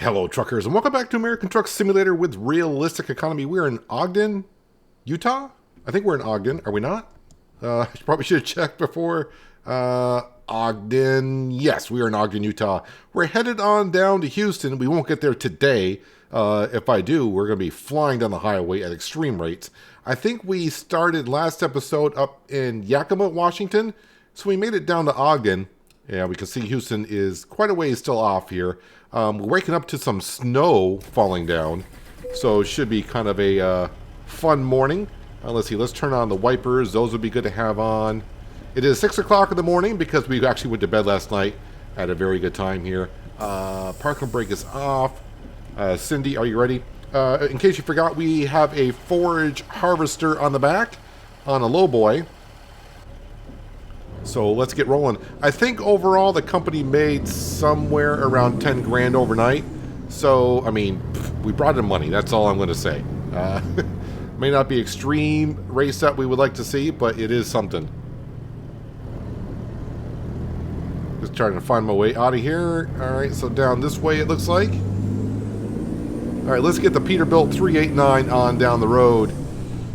Hello, truckers, and welcome back to American Truck Simulator with Realistic Economy. We're in Ogden, Utah? I think we're in Ogden. Are we not? I probably should have checked before. Ogden. Yes, we are in Ogden, Utah. We're headed on down to Houston. We won't get there today. If I do, we're going to be flying down the highway at extreme rates. I think we started last episode up in Yakima, Washington. So we made it down to Ogden. Yeah, we can see Houston is quite a ways still off here. We're waking up to some snow falling down. So it should be kind of a fun morning. Let's see, let's turn on the wipers. Those would be good to have on. It is 6 o'clock in the morning because we actually went to bed last night. Had a very good time here. Parking brake is off. Cindy, are you ready? In case you forgot, we have a forage harvester on the back on a lowboy. So let's get rolling. I think overall the company made somewhere around 10 grand overnight. So, I mean, we brought in money. That's all I'm going to say. May not be extreme race that we would like to see, but it is something. Just trying to find my way out of here. All right, so down this way it looks like. All right, let's get the Peterbilt 389 on down the road.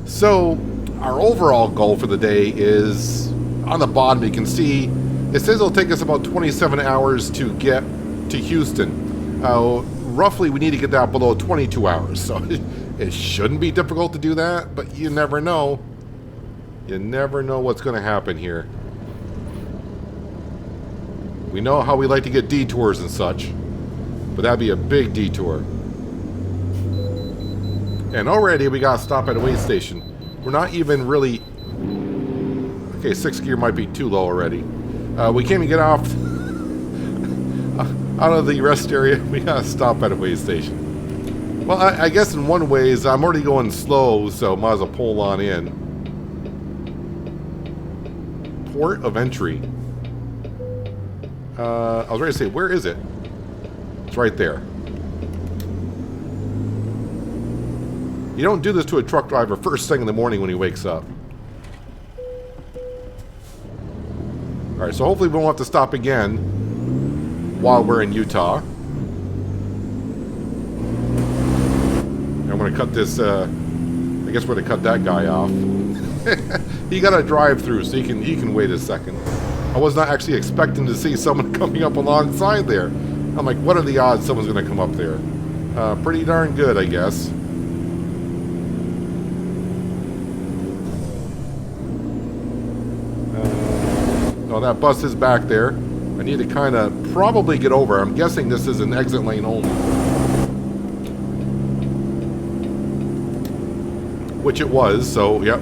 So, our overall goal for the day is... on the bottom, you can see it says it'll take us about 27 hours to get to Houston. Roughly, we need to get that below 22 hours. So it shouldn't be difficult to do that, but you never know. You never know what's going to happen here. We know how we like to get detours and such, but that'd be a big detour. And already we got to stop at a weigh station. We're not even really... Okay, 6th gear might be too low already. We can't even get off out of the rest area. We gotta stop at a weigh station. Well, I guess in one ways, I'm already going slow, so might as well pull on in. Port of entry. I was ready to say, where is it? It's right there. You don't do this to a truck driver first thing in the morning when he wakes up. Alright, so hopefully we won't have to stop again while we're in Utah. I'm going to cut this, I guess we're going to cut that guy off. He got a drive-through, so he can wait a second. I was not actually expecting to see someone coming up alongside there. I'm like, what are the odds someone's going to come up there? Pretty darn good, I guess. Oh, that bus is back there. I need to kind of probably get over. I'm guessing this is an exit lane only. Which it was, so yep.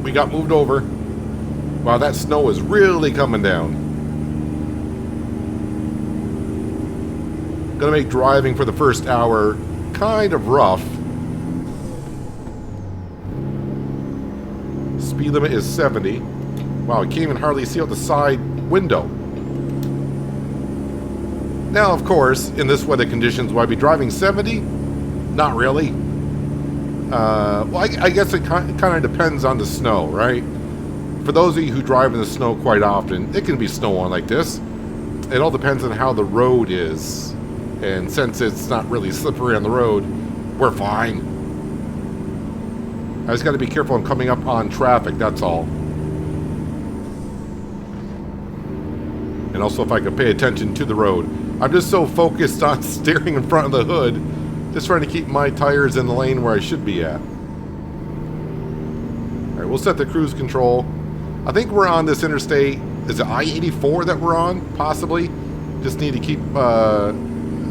We got moved over. Wow, that snow is really coming down. Gonna make driving for the first hour kind of rough. Speed limit is 70. Wow, I can't even hardly see out the side window. Now, of course, in this weather conditions, will I be driving 70? Not really. Well, I guess it kind of depends on the snow, right? For those of you who drive in the snow quite often, it can be snow on like this. It all depends on how the road is. And since it's not really slippery on the road, we're fine. I just got to be careful I'm coming up on traffic, that's all. And also if I could pay attention to the road. I'm just so focused on steering in front of the hood, just trying to keep my tires in the lane where I should be at. Alright, we'll set the cruise control. I think we're on this interstate. Is it I-84 that we're on? Possibly. Just need to keep,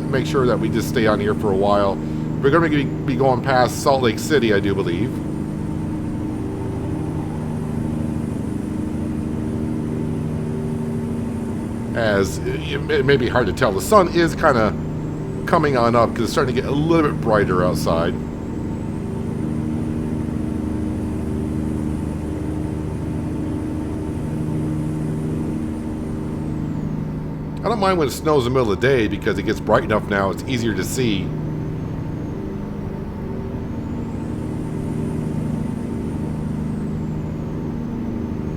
make sure that we just stay on here for a while. We're going to be going past Salt Lake City, I do believe. As it may be hard to tell, the sun is kind of coming on up because it's starting to get a little bit brighter outside. I don't mind when it snows in the middle of the day because it gets bright enough now, it's easier to see.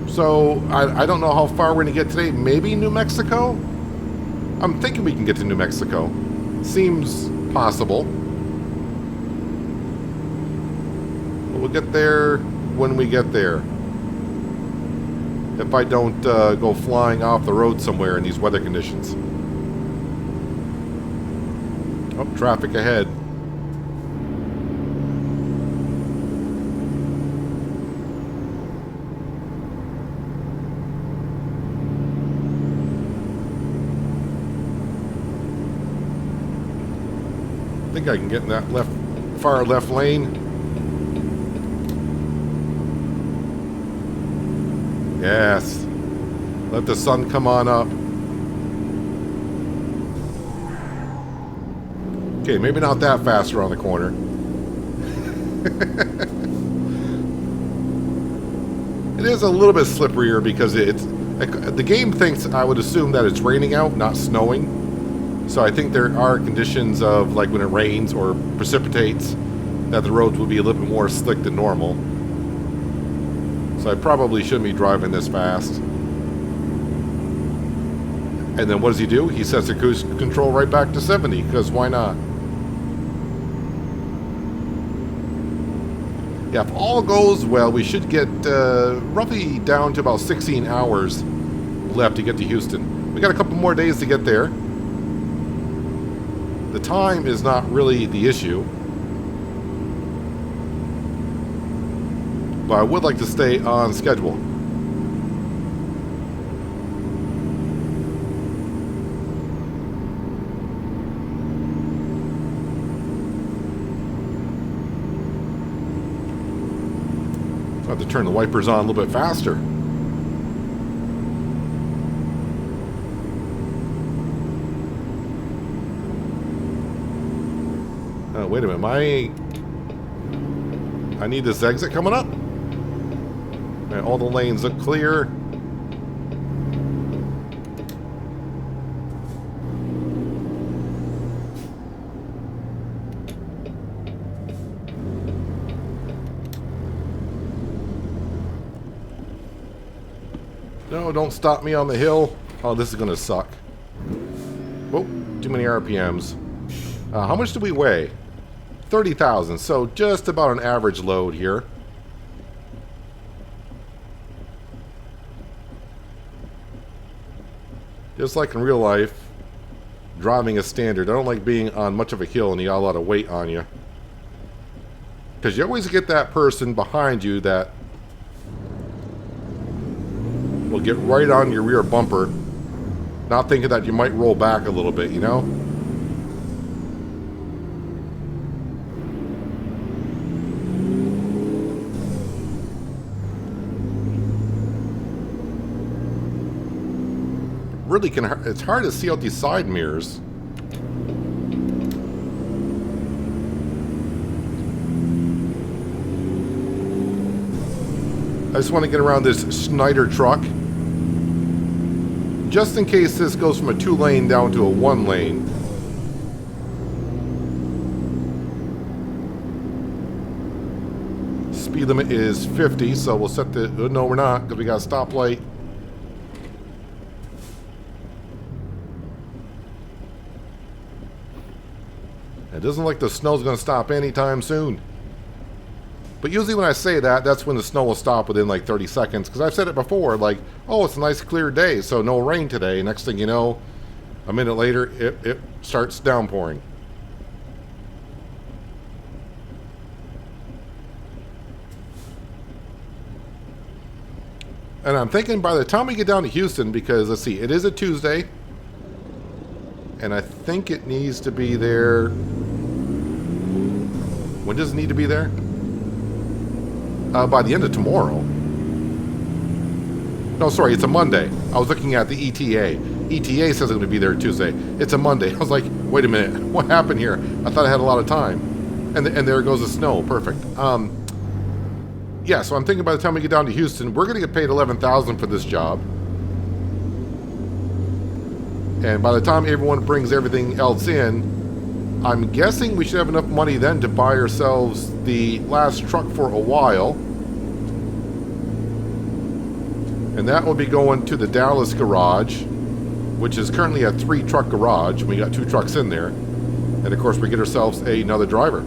So, I don't know how far we're going to get today. Maybe New Mexico? I'm thinking we can get to New Mexico. Seems possible. But we'll get there when we get there. If I don't go flying off the road somewhere in these weather conditions. Oh, traffic ahead. I think I can get in that far left lane. Yes. Let the sun come on up. Okay, maybe not that fast around the corner. It is a little bit slipperier because the game thinks, I would assume, that it's raining out, not snowing. So I think there are conditions of, like when it rains or precipitates, that the roads will be a little bit more slick than normal. So I probably shouldn't be driving this fast. And then what does he do? He sets the cruise control right back to 70, because why not? Yeah, if all goes well, we should get roughly down to about 16 hours left to get to Houston. We got a couple more days to get there. The time is not really the issue. But I would like to stay on schedule. I have to turn the wipers on a little bit faster. Oh, wait a minute. I need this exit coming up. And all the lanes look clear. No, don't stop me on the hill. Oh, this is going to suck. Oh, too many RPMs. How much do we weigh? 30,000, so just about an average load here. Just like in real life, driving is standard. I don't like being on much of a hill and you got a lot of weight on you. Because you always get that person behind you that will get right on your rear bumper, not thinking that you might roll back a little bit, you know? Really it's hard to see out these side mirrors. I just want to get around this Schneider truck. Just in case this goes from a 2-lane down to a 1-lane. Speed limit is 50, so we'll set the... no, we're not, because we got a stoplight. It doesn't look like the snow's going to stop anytime soon. But usually when I say that, that's when the snow will stop within like 30 seconds. Because I've said it before, like, oh, it's a nice clear day, so no rain today. Next thing you know, a minute later, it starts downpouring. And I'm thinking by the time we get down to Houston, because let's see, it is a Tuesday. And I think it needs to be there. When does it need to be there? By the end of tomorrow. No, sorry, it's a Monday. I was looking at the ETA. ETA says it's going to be there Tuesday. It's a Monday. I was like, wait a minute, what happened here? I thought I had a lot of time. And there goes the snow. Perfect. Yeah, so I'm thinking by the time we get down to Houston, we're going to get paid $11,000 for this job. And by the time everyone brings everything else in, I'm guessing we should have enough money then to buy ourselves the last truck for a while. And that will be going to the Dallas garage, which is currently a 3-truck garage. We got 2 trucks in there. And of course, we get ourselves another driver.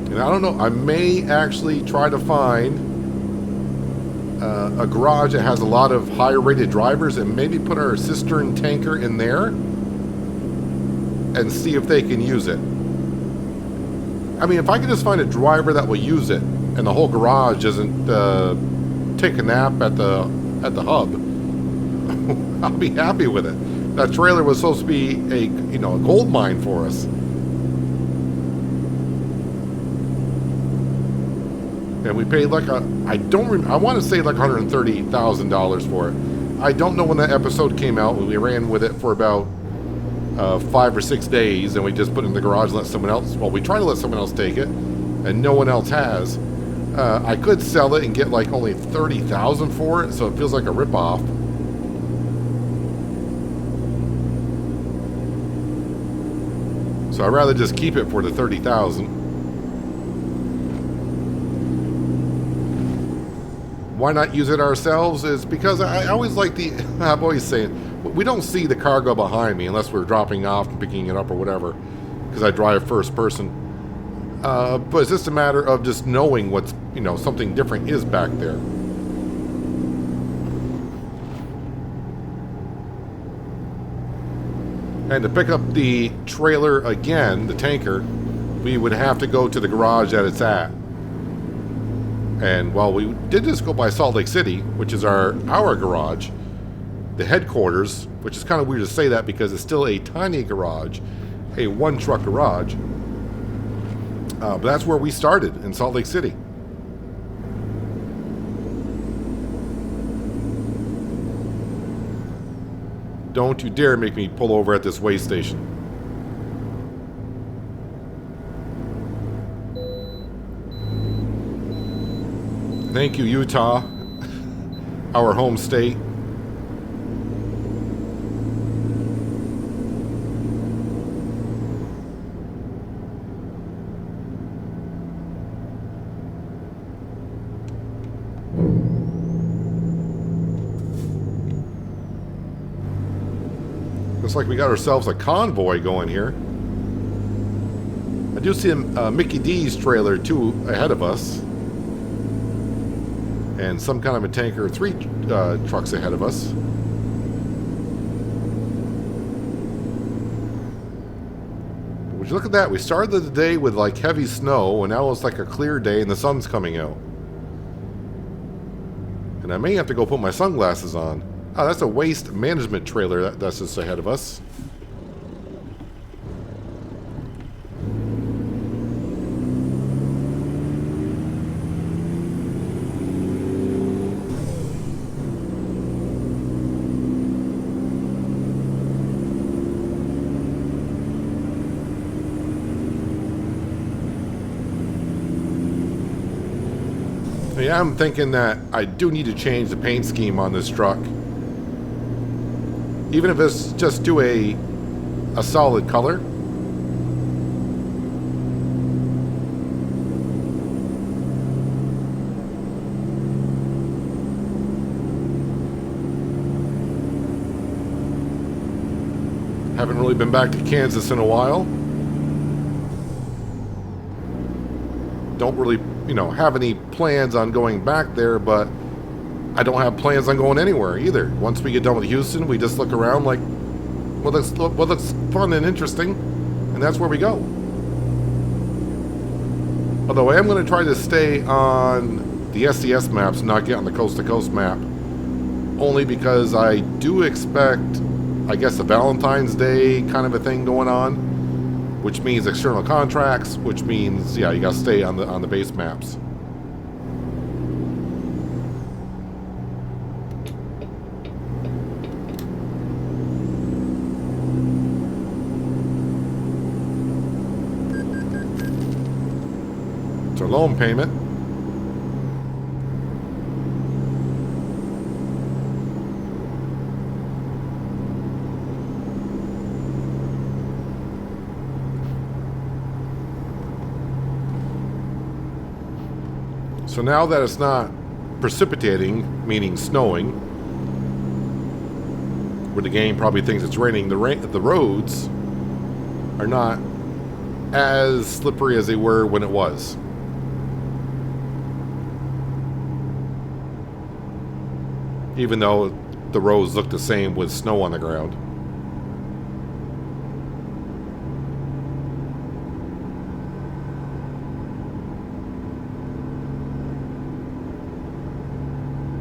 And I don't know, I may actually try to find a garage that has a lot of higher rated drivers and maybe put our cistern tanker in there and see if they can use it. I mean, if I can just find a driver that will use it and the whole garage doesn't take a nap at the hub, I'll be happy with it. That trailer was supposed to be a gold mine for us. And we paid like I want to say like $130,000 for it. I don't know when that episode came out. We ran with it for about 5 or 6 days, and we just put it in the garage and let someone else, well, we try to let someone else take it, and no one else has. I could sell it and get like only $30,000 for it, so it feels like a ripoff. So I'd rather just keep it for the $30,000. Why not use it ourselves is because I always like I'm always saying, we don't see the cargo behind me unless we're dropping off and picking it up or whatever, because I drive first person. But it's just a matter of just knowing what's, something different is back there. And to pick up the trailer again, the tanker, we would have to go to the garage that it's at. And while we did just go by Salt Lake City, which is our garage, the headquarters, which is kind of weird to say that because it's still a tiny garage, a one-truck garage, but that's where we started, in Salt Lake City. Don't you dare make me pull over at this way station. Thank you, Utah, our home state. Looks like we got ourselves a convoy going here. I do see a Mickey D's trailer, too, ahead of us. And some kind of a tanker, 3 trucks ahead of us. Would you look at that? We started the day with like heavy snow, and now it's like a clear day and the sun's coming out. And I may have to go put my sunglasses on. Oh, that's a waste management trailer that's just ahead of us. Yeah, I'm thinking that I do need to change the paint scheme on this truck. Even if it's just do a solid color. Haven't really been back to Kansas in a while. Don't really, have any plans on going back there, but I don't have plans on going anywhere either. Once we get done with Houston, we just look around like, what looks fun and interesting, and that's where we go. Although I am going to try to stay on the SCS maps, not get on the coast-to-coast map, only because I do expect, I guess, a Valentine's Day kind of a thing going on. Which means external contracts, which means, yeah, you gotta stay on the base maps. It's our loan payment. So now that it's not precipitating, meaning snowing, where the game probably thinks it's raining, the roads are not as slippery as they were when it was. Even though the roads look the same with snow on the ground.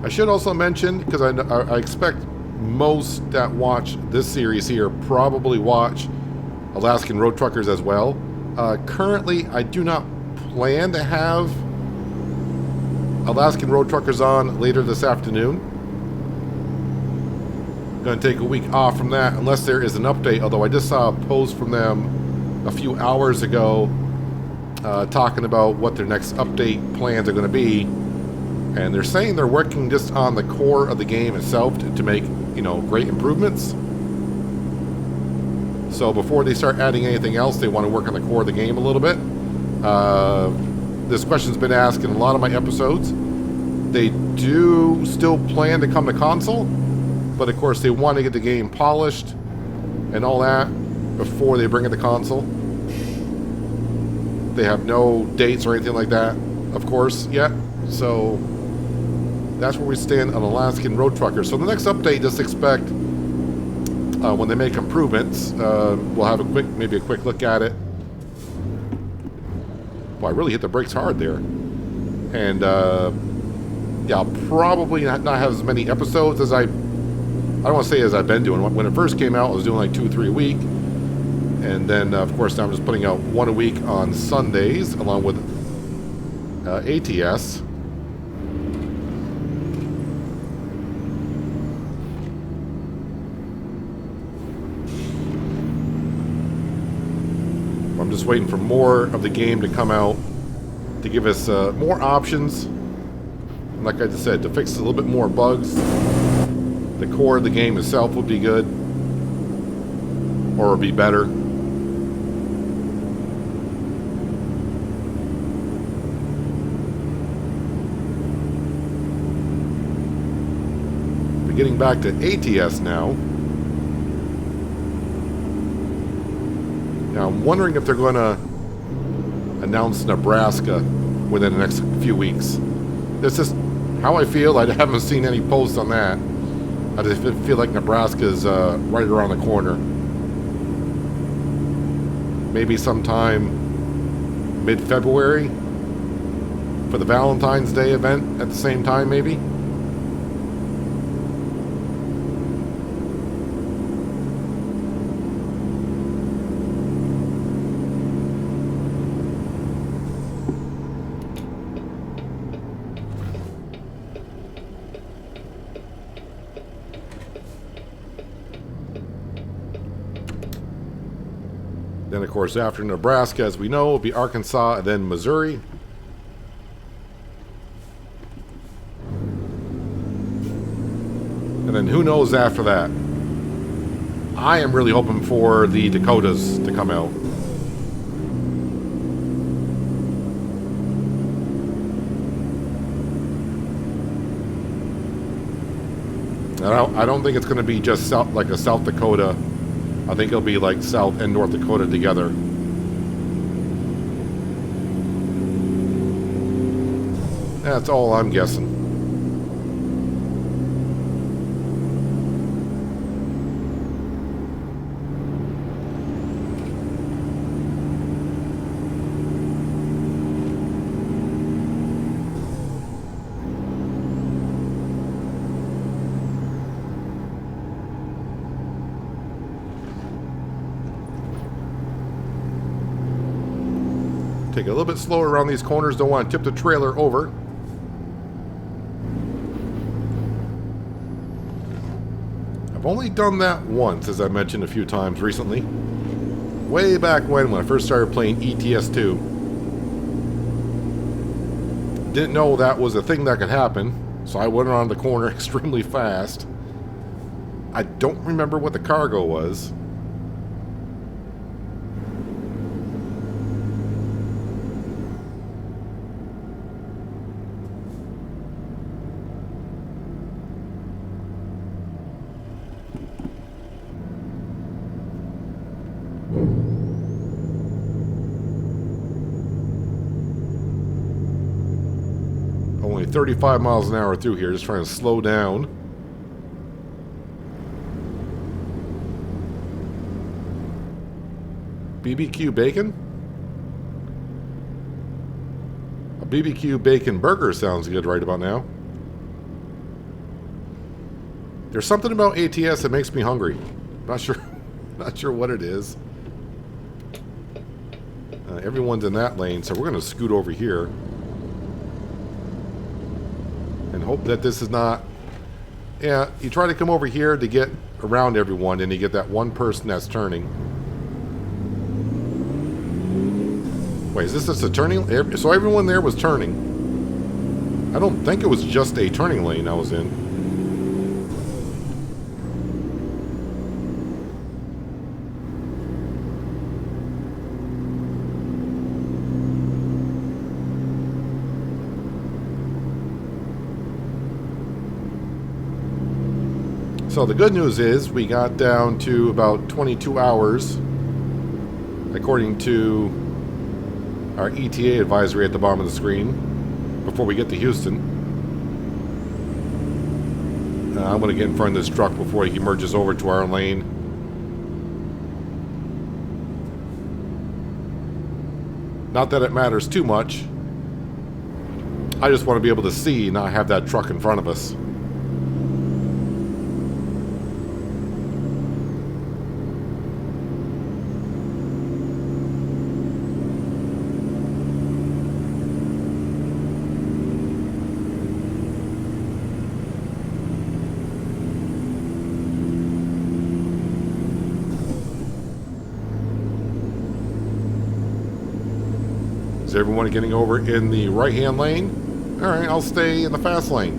I should also mention, because I expect most that watch this series here probably watch Alaskan Road Truckers as well. Currently, I do not plan to have Alaskan Road Truckers on later this afternoon. I'm going to take a week off from that unless there is an update, although I just saw a post from them a few hours ago talking about what their next update plans are going to be. And they're saying they're working just on the core of the game itself to make, great improvements. So before they start adding anything else, they want to work on the core of the game a little bit. This question's been asked in a lot of my episodes. They do still plan to come to console, but of course they want to get the game polished and all that before they bring it to console. They have no dates or anything like that, of course, yet. So that's where we stand on Alaskan Road Truckers. So the next update, just expect when they make improvements, we'll have maybe a quick look at it. Well, I really hit the brakes hard there. And yeah, I'll probably not have as many episodes as I don't want to say as I've been doing. When it first came out, I was doing like 2-3 a week. And then, of course, now I'm just putting out one a week on Sundays, along with ATS. I'm just waiting for more of the game to come out to give us more options. And like I just said, to fix a little bit more bugs. The core of the game itself would be good, or be better. But getting back to ATS now. Now I'm wondering if they're going to announce Nebraska within the next few weeks. This is how I feel. I haven't seen any posts on that. I just feel like Nebraska is right around the corner. Maybe sometime mid-February for the Valentine's Day event at the same time, maybe. Then, of course, after Nebraska, as we know, will be Arkansas and then Missouri. And then who knows after that? I am really hoping for the Dakotas to come out. I don't think it's going to be just like a South Dakota. I think it'll be like South and North Dakota together. That's all I'm guessing. Take it a little bit slower around these corners. Don't want to tip the trailer over. I've only done that once, as I mentioned a few times recently. Way back when I first started playing ETS2. Didn't know that was a thing that could happen, so I went around the corner extremely fast. I don't remember what the cargo was. Only 35 miles an hour through here, just trying to slow down. BBQ bacon? A BBQ bacon burger sounds good right about now. There's something about ATS that makes me hungry. Not sure what it is. Everyone's in that lane, so we're going to scoot over here. And hope that this is not... Yeah, you try to come over here to get around everyone, and you get that one person that's turning. Wait, is this just a turning... So everyone there was turning. I don't think it was just a turning lane I was in. So the good news is we got down to about 22 hours, according to our ETA advisory at the bottom of the screen, before we get to Houston. I'm going to get in front of this truck before he merges over to our lane. Not that it matters too much. I just want to be able to see, not have that truck in front of us. Is everyone getting over in the right-hand lane? Alright, I'll stay in the fast lane.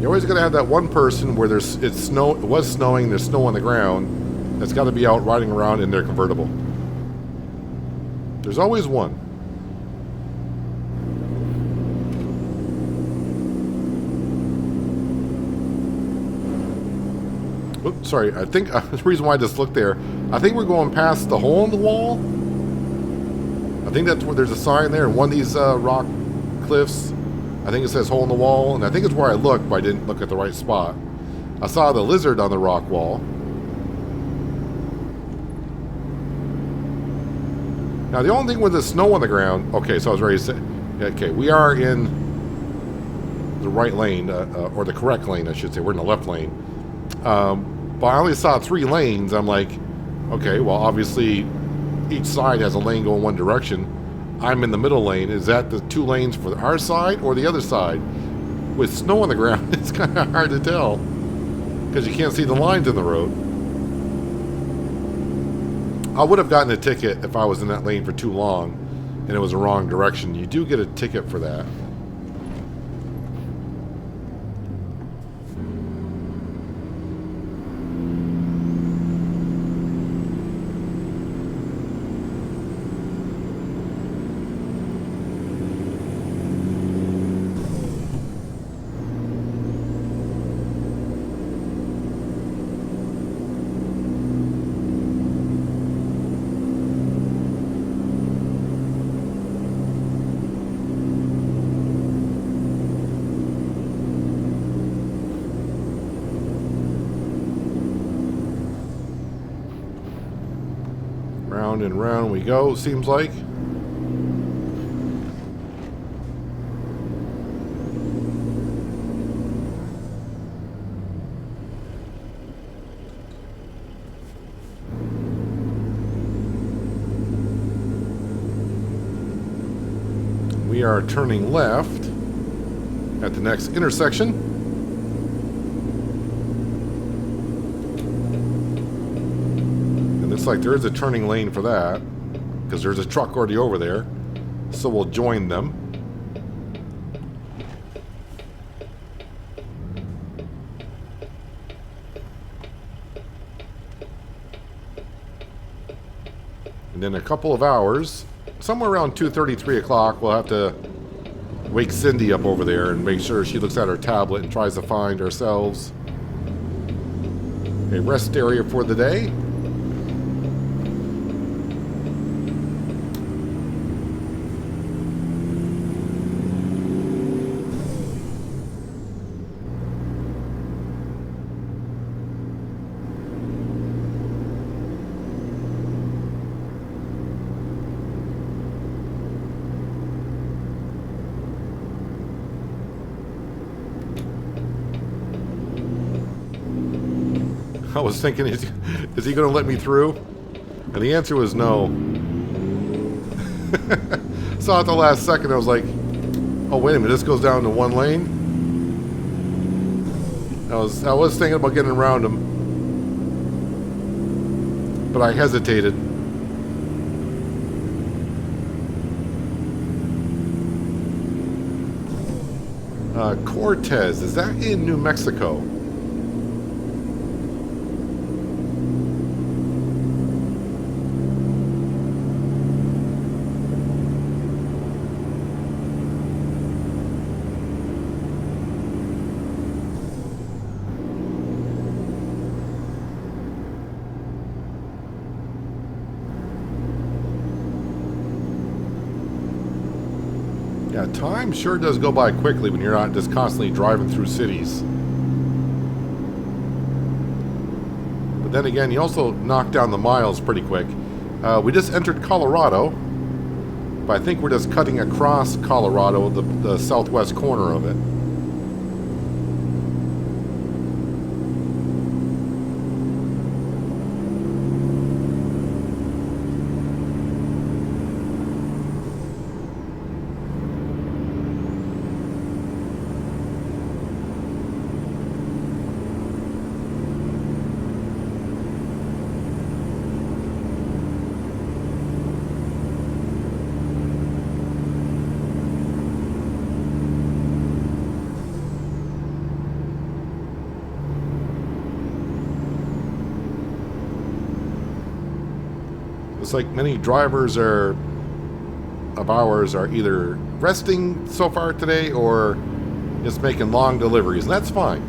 You're always going to have that one person where it was snowing, there's snow on the ground, that's got to be out riding around in their convertible. There's always one. Oops, sorry, I think the reason why I just looked there, I think we're going past the hole in the wall. I think that's where there's a sign there, and one of these rock cliffs, I think it says hole in the wall, and I think it's where I looked, but I didn't look at the right spot. I saw the lizard on the rock wall. Now the only thing with the snow on the ground, okay, so I was ready to say, okay, we are in the right lane, or the correct lane, I should say. We're in the left lane. But I only saw 3 lanes. I'm like, okay, well, obviously each side has a lane going one direction. I'm in the middle lane. Is that the 2 lanes for our side or the other side? With snow on the ground, it's kind of hard to tell because you can't see the lines in the road. I would have gotten a ticket if I was in that lane for too long and it was the wrong direction. You do get a ticket for that. Round and round we go, seems like. We are turning left at the next intersection. Looks like there is a turning lane for that because there's a truck already over there, so we'll join them. And in a couple of hours, somewhere around 2:30, 3 o'clock, we'll have to wake Cindy up over there and make sure she looks at her tablet and tries to find ourselves a rest area for the day. I was thinking, is he going to let me through? And the answer was no. So at the last second, I was like, oh, wait a minute, this goes down to one lane? I was thinking about getting around him, but I hesitated. Cortez, is that in New Mexico? Yeah, time sure does go by quickly when you're not just constantly driving through cities. But then again, you also knock down the miles pretty quick. We just entered Colorado, but I think we're just cutting across Colorado, the southwest corner of it. It's like many drivers of ours are either resting so far today or just making long deliveries, and that's fine.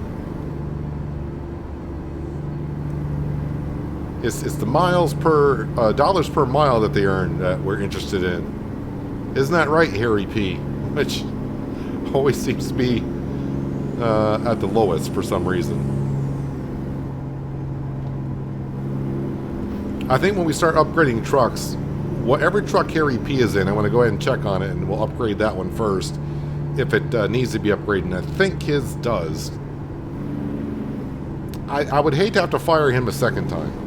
It's the miles per dollars per mile that they earn that we're interested in. Isn't that right, Harry P? Which always seems to be at the lowest for some reason. I think when we start upgrading trucks, whatever truck Harry P is in, I want to go ahead and check on it, and we'll upgrade that one first if it needs to be upgraded. And I think his does. I would hate to have to fire him a second time.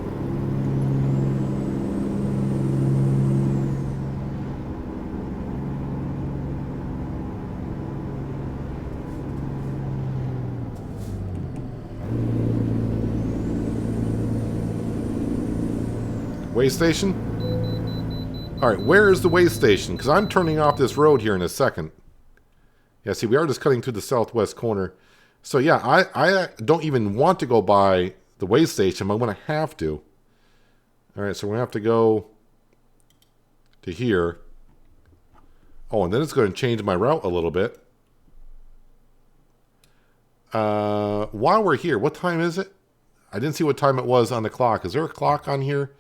Way station? Alright, where is the way station? Because I'm turning off this road here in a second. Yeah, see, we are just cutting through the southwest corner. So yeah, I don't even want to go by the way station, but I'm going to have to. Alright, so we're going to have to go to here. Oh, and then it's going to change my route a little bit. While we're here, what time is it? I didn't see what time it was on the clock. Is there a clock on here?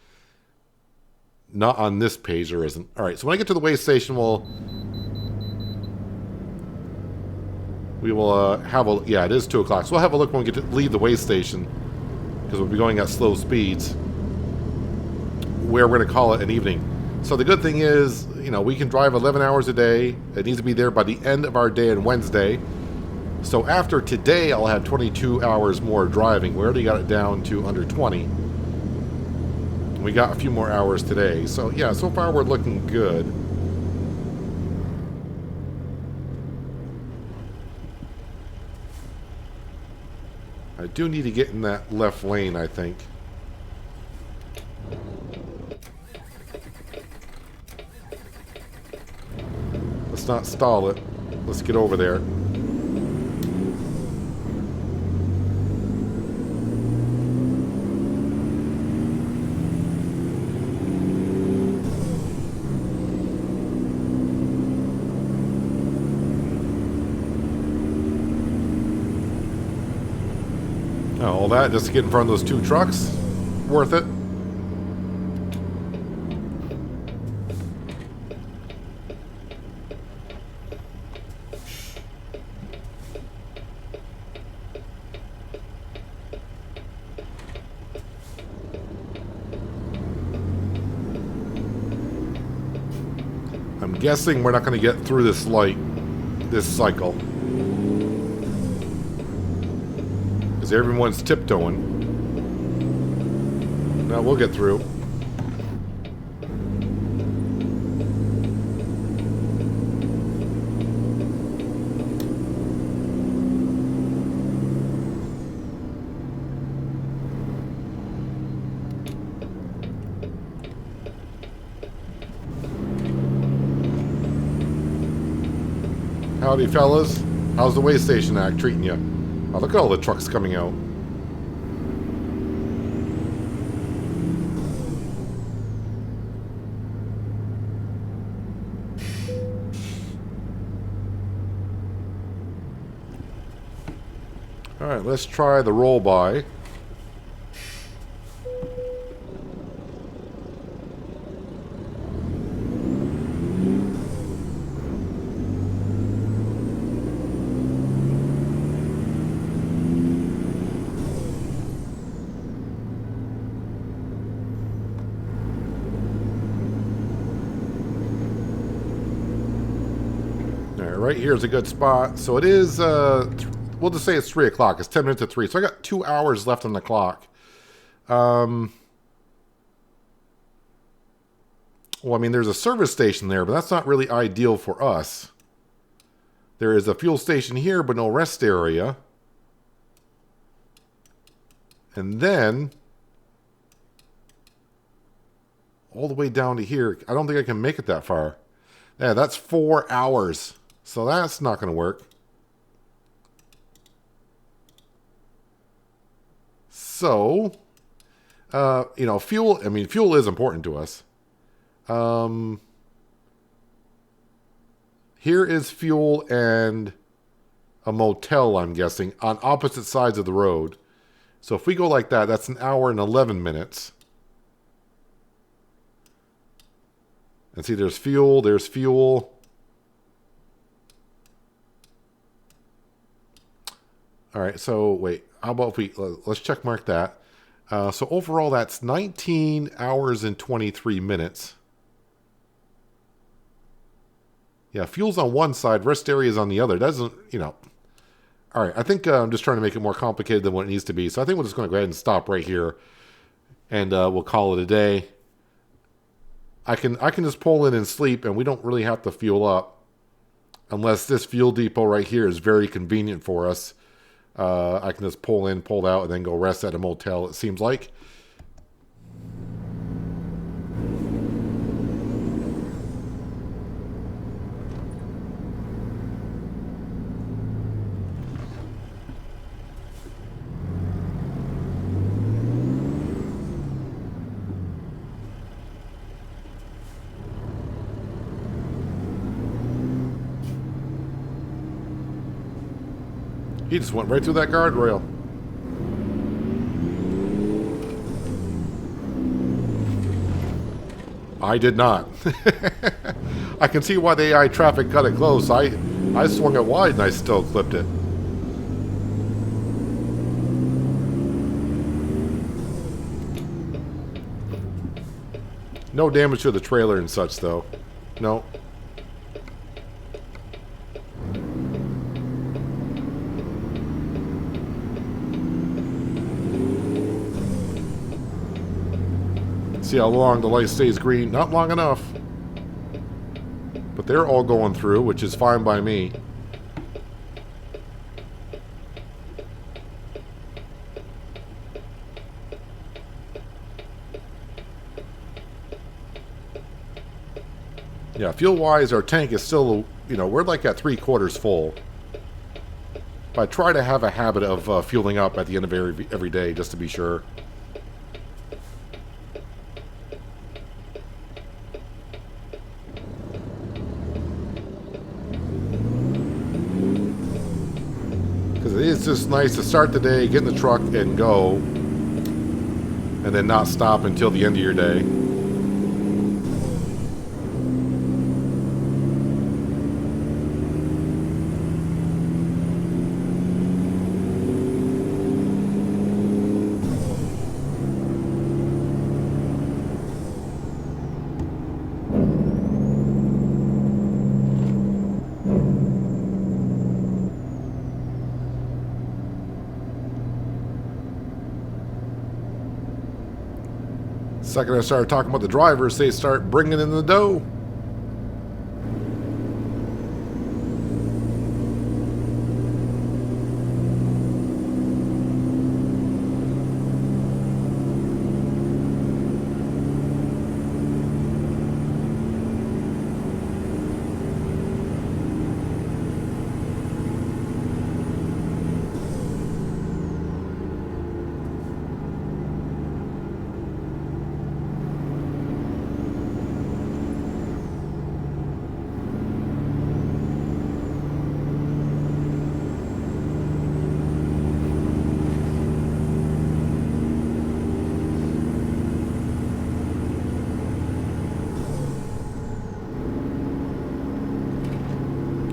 Not on this page, there isn't. Alright, so when I get to the way station, we will have a... Yeah, it is 2 o'clock. So we'll have a look when we get to leave the way station, because we'll be going at slow speeds, where we're going to call it an evening. So the good thing is, you know, we can drive 11 hours a day. It needs to be there by the end of our day on Wednesday. So after today, I'll have 22 hours more driving. We already got it down to under 20. We got a few more hours today. So yeah, so far we're looking good. I do need to get in that left lane, I think. Let's not stall it. Let's get over there. All that just to get in front of those 2 trucks? Worth it. I'm guessing we're not going to get through this light this cycle. Everyone's tiptoeing. No, we'll get through. Howdy, fellas. How's the way station act treating you? Oh, look at all the trucks coming out. Alright, let's try the roll by. Right here is a good spot. So it is, we'll just say it's 3 o'clock. It's 10 minutes to 3. So I got 2 hours left on the clock. Well, I mean, there's a service station there, but that's not really ideal for us. There is a fuel station here, but no rest area. And then, all the way down to here, I don't think I can make it that far. Yeah, that's 4 hours. So that's not going to work. So, you know, fuel, I mean, fuel is important to us. Here is fuel and a motel, I'm guessing, on opposite sides of the road. So if we go like that, that's 1 hour and 11 minutes. And see, there's fuel, there's fuel. All right, so wait, how about if we, let's check mark that. So overall, that's 19 hours and 23 minutes. Yeah, fuel's on one side, rest area is on the other. Doesn't, you know. All right, I think I'm just trying to make it more complicated than what it needs to be. So I think we're just going to go ahead and stop right here. And we'll call it a day. I can just pull in and sleep, and we don't really have to fuel up. Unless this fuel depot right here is very convenient for us. I can just pull in, pull out, and then go rest at a motel, it seems like. He just went right through that guardrail. I did not. I can see why the AI traffic cut it close. I swung it wide and I still clipped it. No damage to the trailer and such, though. No. See how long the light stays green? Not long enough. But they're all going through, which is fine by me. Yeah, fuel-wise, our tank is still, you know, we're like at 3/4 full. But I try to have a habit of fueling up at the end of every day, just to be sure. It's just nice to start the day, get in the truck, and go. And then not stop until the end of your day. Second I started talking about the drivers, they start bringing in the dough.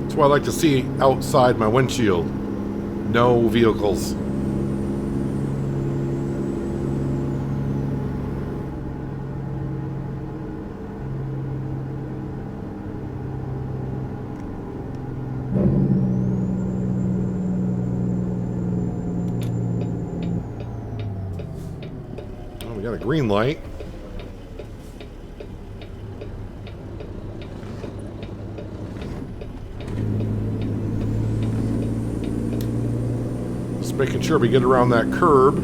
That's what I like to see outside my windshield. No vehicles. Oh, we got a green light. Making sure we get around that curb.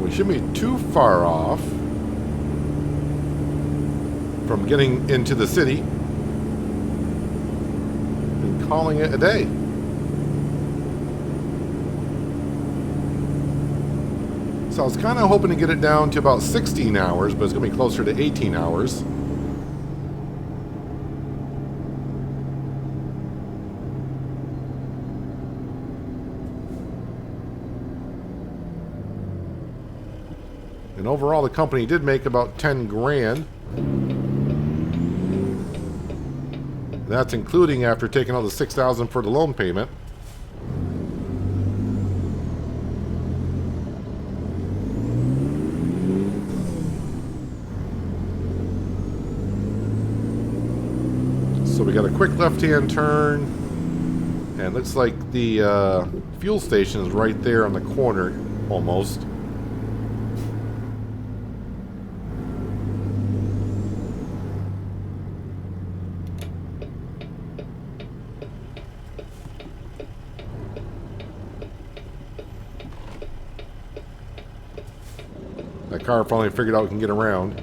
We shouldn't be too far off from getting into the city and calling it a day. So I was kind of hoping to get it down to about 16 hours, but it's going to be closer to 18 hours. And overall, the company did make about 10 grand. That's including after taking out the $6,000 for the loan payment. So we got a quick left-hand turn, and looks like the fuel station is right there on the corner, almost. That car finally figured out we can get around.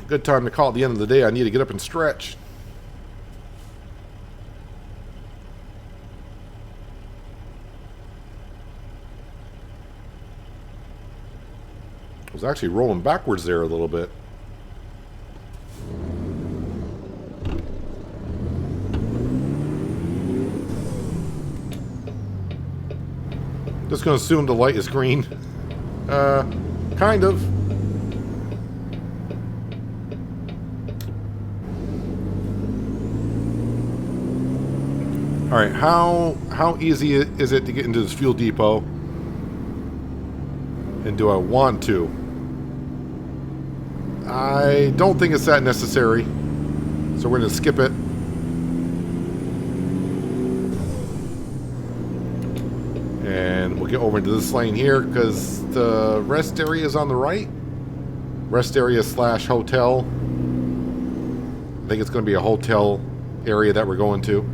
Good time to call at the end of the day. I need to get up and stretch. I was actually rolling backwards there a little bit. Just going to assume the light is green. Kind of. All right, how easy is it to get into this fuel depot? And do I want to? I don't think it's that necessary, so we're going to skip it. And we'll get over into this lane here because the rest area is on the right. Rest area / hotel. I think it's going to be a hotel area that we're going to.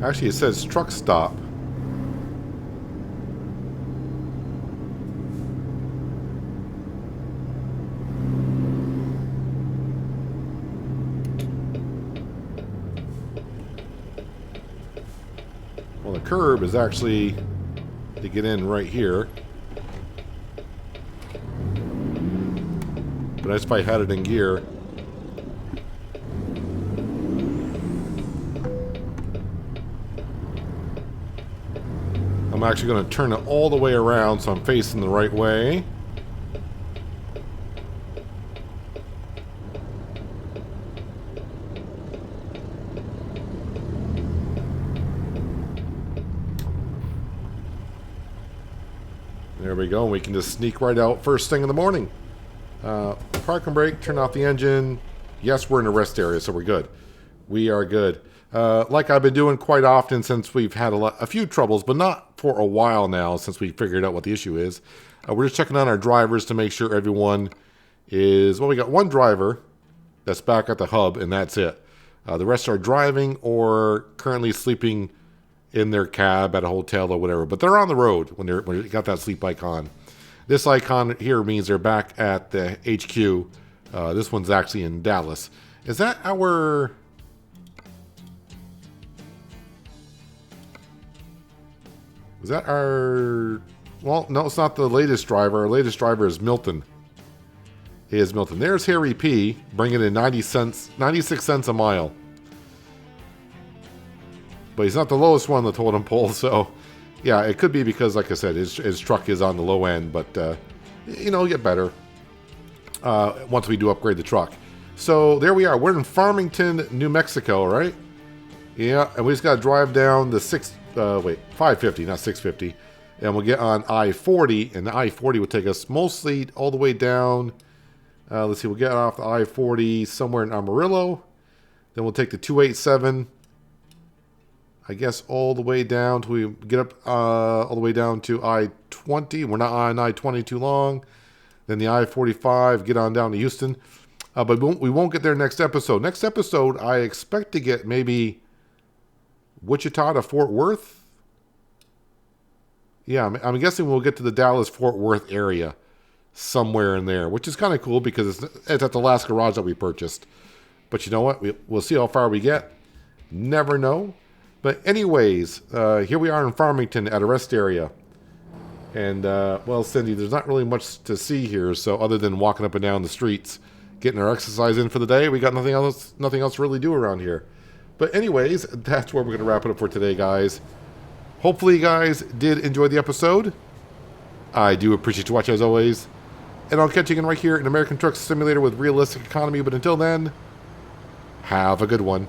Actually, it says truck stop. Well, the curb is actually to get in right here. But that's if I had it in gear. I'm actually going to turn it all the way around so I'm facing the right way. There we go. We can just sneak right out first thing in the morning. Park and brake, turn off the engine. Yes, we're in a rest area, so we're good. We are good. Like I've been doing quite often since we've had a few troubles, but not for a while now since we figured out what the issue is. We're just checking on our drivers to make sure everyone is... Well, we got one driver that's back at the hub, and that's it. The rest are driving or currently sleeping in their cab at a hotel or whatever. But they're on the road when they got that sleep icon. This icon here means they're back at the HQ. This one's actually in Dallas. Is that our... Is that our... Well, no, it's not the latest driver. Our latest driver is Milton. He is Milton. There's Harry P. bringing in 96 cents a mile. But he's not the lowest one on the totem pole, so... Yeah, it could be because, like I said, his truck is on the low end, but, you know, get better once we do upgrade the truck. So, there we are. We're in Farmington, New Mexico, right? Yeah, and we just got to drive down the 550, not 650. And we'll get on I-40, and the I-40 will take us mostly all the way down. Let's see, we'll get off the I-40 somewhere in Amarillo. Then we'll take the 287, I guess, all the way down till we get up all the way down to I-20. We're not on I-20 too long. Then the I-45, get on down to Houston. But we won't get there next episode. Next episode, I expect to get maybe Wichita to Fort Worth. Yeah, I'm guessing we'll get to the Dallas-Fort Worth area somewhere in there, which is kind of cool because it's at the last garage that we purchased. But you know what? We'll see how far we get. Never know. But anyways, here we are in Farmington at a rest area. And, well, Cindy, there's not really much to see here. So other than walking up and down the streets, getting our exercise in for the day, we got nothing else to really do around here. But anyways, that's where we're going to wrap it up for today, guys. Hopefully you guys did enjoy the episode. I do appreciate you watching as always. And I'll catch you again right here in American Truck Simulator with realistic economy. But until then, have a good one.